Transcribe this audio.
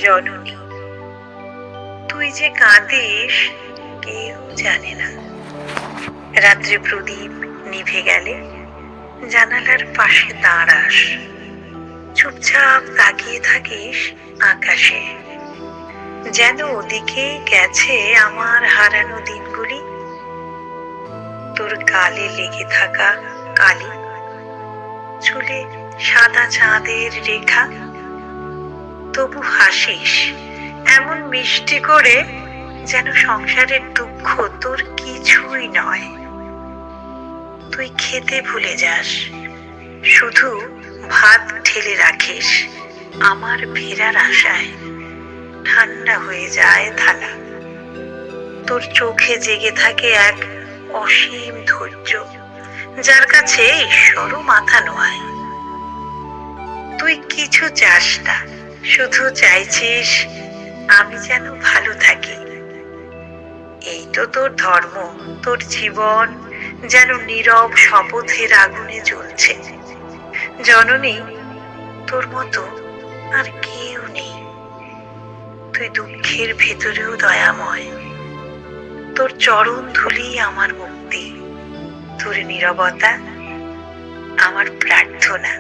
জননী, তুই যে কাঁদিস কেউ জানে না। রাত্রে প্রদীপ নিভে গেলে জানালার পাশে দাঁড়াস, চুপচাপ তাকিয়ে থাকিস আকাশে, যেন ওদিকে গেছে আমার হারানো দিনগুলি। তোর গালে লেগে থাকা কালি, চুলে সাদা চাঁদের রেখা, তবু হাসিস এমন মিষ্টি করে যেন সংসারের দুঃখ তোর কিছুই নয়। তুই খেতে ভুলে যাস, শুধু ভাত ঢেলে রাখিস আমার ফেরার আশায়। ঠান্ডা হয়ে যায় থালা, তোর চোখে জেগে থাকে এক অসীম ধৈর্য, যার কাছে ঈশ্বরও মাথা নোয়ায়। তুই কিছু চাস না, শুধু চাইছিস আমি যেন ভালো থাকি। এই তো তোর ধর্ম, তোর জীবন যেন নীরব শপথের আগুনে জ্বলছে। জননী, তোর মতো আর কেউ নেই। তুই দুঃখের ভেতরেও দয়াময়, তোর চরণ ধুলি আমার মুক্তি, তোর নীরবতা আমার প্রার্থনা।